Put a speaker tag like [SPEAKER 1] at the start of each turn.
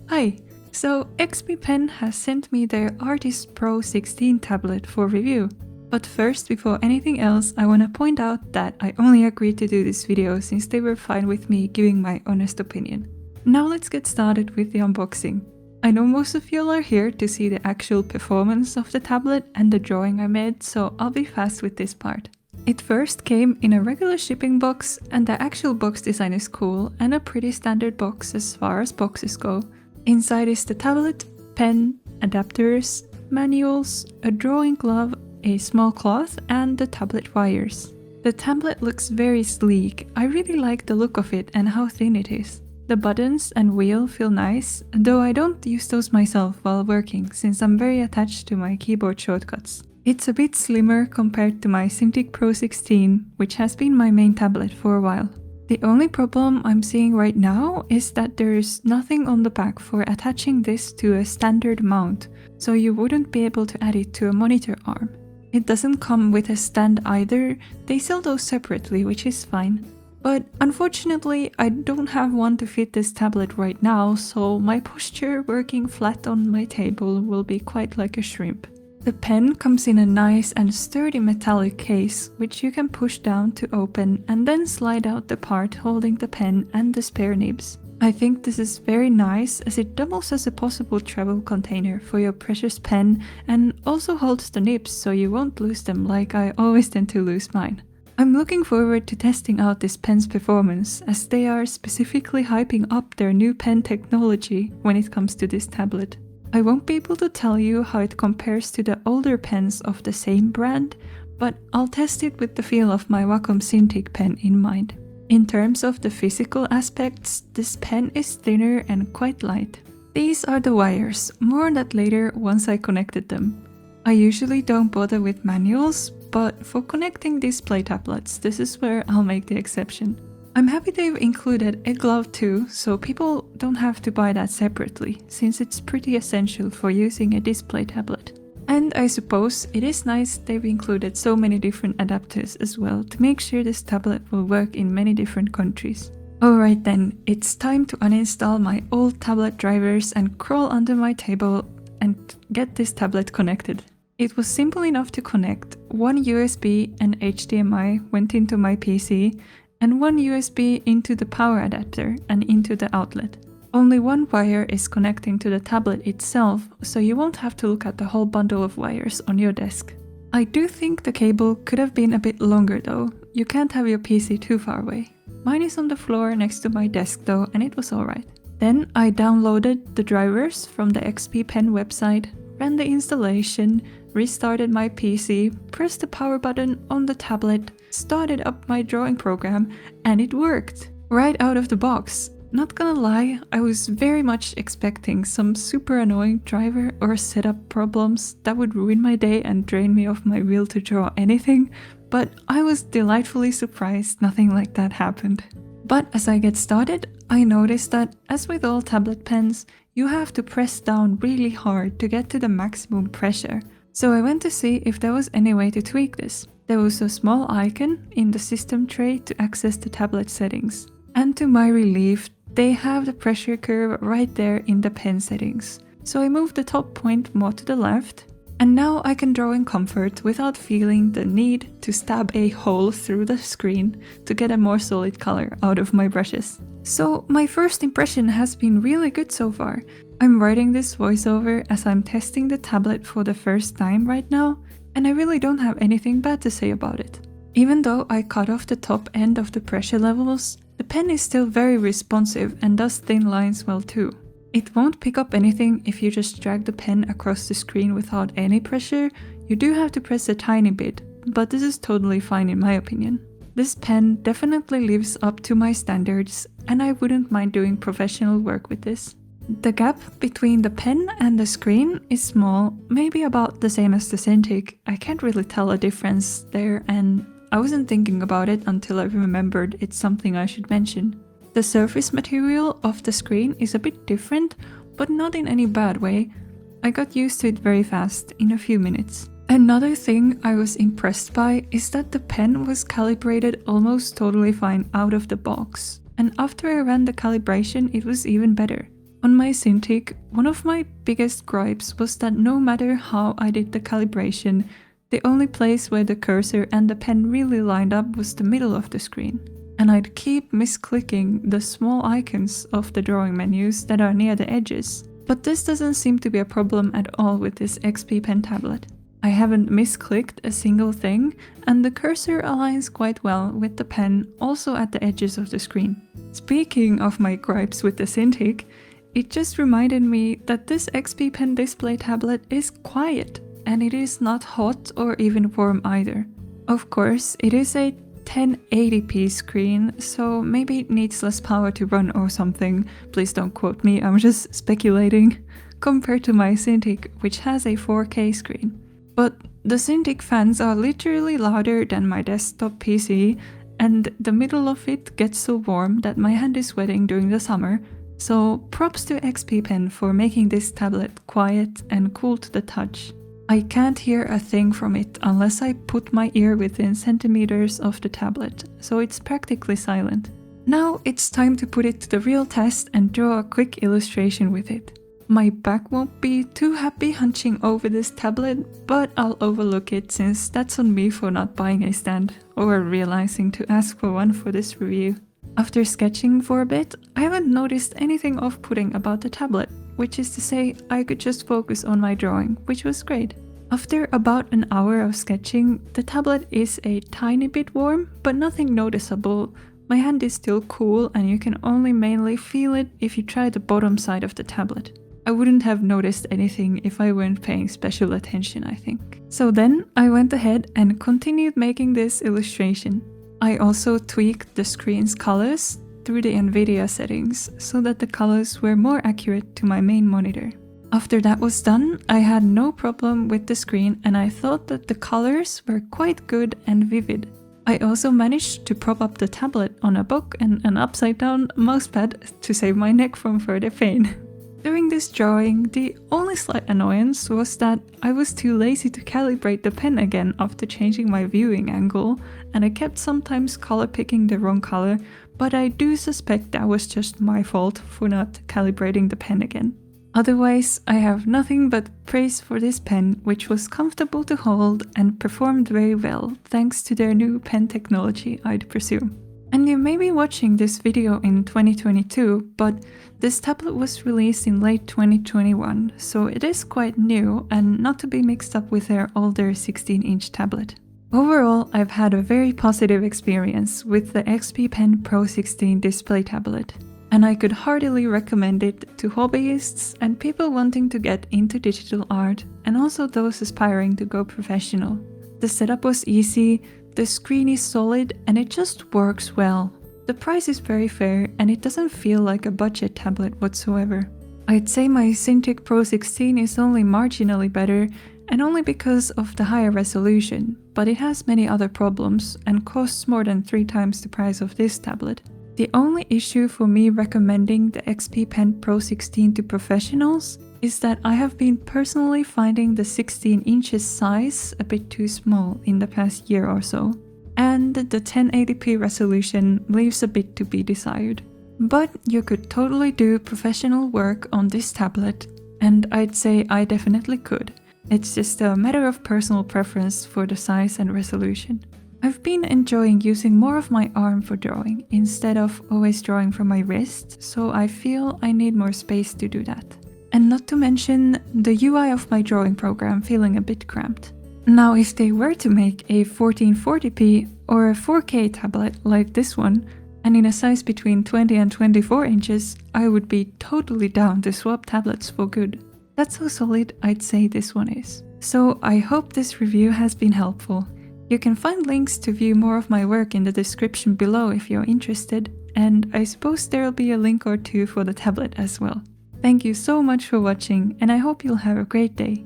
[SPEAKER 1] Hi! So XP Pen has sent me their Artist Pro16 tablet for review. But first, before anything else, I want to point out that I only agreed to do this video since they were fine with me giving my honest opinion. Now let's get started with the unboxing. I know most of you are here to see the actual performance of the tablet and the drawing I made, so I'll be fast with this part. It first came in a regular shipping box, and the actual box design is cool and a pretty standard box as far as boxes go. Inside is the tablet, pen, adapters, manuals, a drawing glove, a small cloth, and the tablet wires. The tablet looks very sleek. I really like the look of it and how thin it is. The buttons and wheel feel nice, though I don't use those myself while working since I'm very attached to my keyboard shortcuts. It's a bit slimmer compared to my Cintiq Pro16, which has been my main tablet for a while. The only problem I'm seeing right now is that there's nothing on the back for attaching this to a standard mount, so you wouldn't be able to add it to a monitor arm. It doesn't come with a stand either. They sell those separately, which is fine. But unfortunately, I don't have one to fit this tablet right now, so my posture working flat on my table will be quite like a shrimp. The pen comes in a nice and sturdy metallic case, which you can push down to open and then slide out the part holding the pen and the spare nibs. I think this is very nice as it doubles as a possible travel container for your precious pen and also holds the nibs so you won't lose them like I always tend to lose mine. I'm looking forward to testing out this pen's performance as they are specifically hyping up their new pen technology when it comes to this tablet. I won't be able to tell you how it compares to the older pens of the same brand, but I'll test it with the feel of my Wacom Cintiq pen in mind. In terms of the physical aspects, this pen is thinner and quite light. These are the wires, more on that later once I connected them. I usually don't bother with manuals, but for connecting these play tablets, this is where I'll make the exception. I'm happy they've included a glove too, so people don't have to buy that separately, since it's pretty essential for using a display tablet. And I suppose it is nice they've included so many different adapters as well to make sure this tablet will work in many different countries. Alright then, it's time to uninstall my old tablet drivers and crawl under my table and get this tablet connected. It was simple enough to connect. One USB and HDMI went into my PC, and one USB into the power adapter and into the outlet. Only one wire is connecting to the tablet itself, so you won't have to look at the whole bundle of wires on your desk. I do think the cable could have been a bit longer though. You can't have your PC too far away. Mine is on the floor next to my desk though, and it was alright. Then I downloaded the drivers from the XP Pen website, ran the installation, restarted my PC, pressed the power button on the tablet, started up my drawing program, and it worked! Right out of the box. Not gonna lie, I was very much expecting some super annoying driver or setup problems that would ruin my day and drain me of my will to draw anything, but I was delightfully surprised nothing like that happened. But as I get started, I noticed that, as with all tablet pens, you have to press down really hard to get to the maximum pressure. So I went to see if there was any way to tweak this. There was a small icon in the system tray to access the tablet settings. And to my relief, they have the pressure curve right there in the pen settings. So I moved the top point more to the left, and now I can draw in comfort without feeling the need to stab a hole through the screen to get a more solid color out of my brushes. So my first impression has been really good so far. I'm writing this voiceover as I'm testing the tablet for the first time right now, and I really don't have anything bad to say about it. Even though I cut off the top end of the pressure levels, the pen is still very responsive and does thin lines well too. It won't pick up anything if you just drag the pen across the screen without any pressure. You do have to press a tiny bit, but this is totally fine in my opinion. This pen definitely lives up to my standards, and I wouldn't mind doing professional work with this. The gap between the pen and the screen is small, maybe about the same as the Cintiq. I can't really tell a difference there, and I wasn't thinking about it until I remembered it's something I should mention. The surface material of the screen is a bit different, but not in any bad way. I got used to it very fast, in a few minutes. Another thing I was impressed by is that the pen was calibrated almost totally fine out of the box. And after I ran the calibration, it was even better. On my Cintiq, one of my biggest gripes was that no matter how I did the calibration, the only place where the cursor and the pen really lined up was the middle of the screen. And I'd keep misclicking the small icons of the drawing menus that are near the edges. But this doesn't seem to be a problem at all with this XP Pen tablet. I haven't misclicked a single thing, and the cursor aligns quite well with the pen also at the edges of the screen. Speaking of my gripes with the Cintiq, it just reminded me that this XP Pen display tablet is quiet, and it is not hot or even warm either. Of course, it is a 1080p screen, so maybe it needs less power to run or something. Please don't quote me, I'm just speculating. Compared to my Cintiq, which has a 4K screen. But the Cintiq fans are literally louder than my desktop PC, and the middle of it gets so warm that my hand is sweating during the summer. So props to XP Pen for making this tablet quiet and cool to the touch. I can't hear a thing from it unless I put my ear within centimeters of the tablet, so it's practically silent. Now it's time to put it to the real test and draw a quick illustration with it. My back won't be too happy hunching over this tablet, but I'll overlook it since that's on me for not buying a stand or realizing to ask for one for this review. After sketching for a bit, I haven't noticed anything off-putting about the tablet, which is to say I could just focus on my drawing, which was great. After about an hour of sketching, the tablet is a tiny bit warm, but nothing noticeable. My hand is still cool and you can only mainly feel it if you try the bottom side of the tablet. I wouldn't have noticed anything if I weren't paying special attention, I think. So then I went ahead and continued making this illustration. I also tweaked the screen's colors through the NVIDIA settings so that the colors were more accurate to my main monitor. After that was done, I had no problem with the screen and I thought that the colors were quite good and vivid. I also managed to prop up the tablet on a book and an upside down mousepad to save my neck from further pain. During this drawing, the only slight annoyance was that I was too lazy to calibrate the pen again after changing my viewing angle, and I kept sometimes color picking the wrong color, but I do suspect that was just my fault for not calibrating the pen again. Otherwise, I have nothing but praise for this pen, which was comfortable to hold and performed very well thanks to their new pen technology, I'd presume. And you may be watching this video in 2022, but this tablet was released in late 2021, so it is quite new and not to be mixed up with their older 16-inch tablet. Overall, I've had a very positive experience with the XP Pen Pro16 display tablet, and I could heartily recommend it to hobbyists and people wanting to get into digital art, and also those aspiring to go professional. The setup was easy, the screen is solid, and it just works well. The price is very fair and it doesn't feel like a budget tablet whatsoever. I'd say my Cintiq Pro16 is only marginally better, and only because of the higher resolution, but it has many other problems and costs more than 3 times the price of this tablet. The only issue for me recommending the XP Pen Pro16 to professionals is that I have been personally finding the 16 inches size a bit too small in the past year or so, and the 1080p resolution leaves a bit to be desired. But you could totally do professional work on this tablet, and I'd say I definitely could. It's just a matter of personal preference for the size and resolution. I've been enjoying using more of my arm for drawing instead of always drawing from my wrist, so I feel I need more space to do that. And not to mention the UI of my drawing program feeling a bit cramped. Now, if they were to make a 1440p or a 4K tablet like this one, and in a size between 20 and 24 inches, I would be totally down to swap tablets for good. That's how solid I'd say this one is. So I hope this review has been helpful. You can find links to view more of my work in the description below if you're interested, and I suppose there'll be a link or two for the tablet as well. Thank you so much for watching, and I hope you'll have a great day.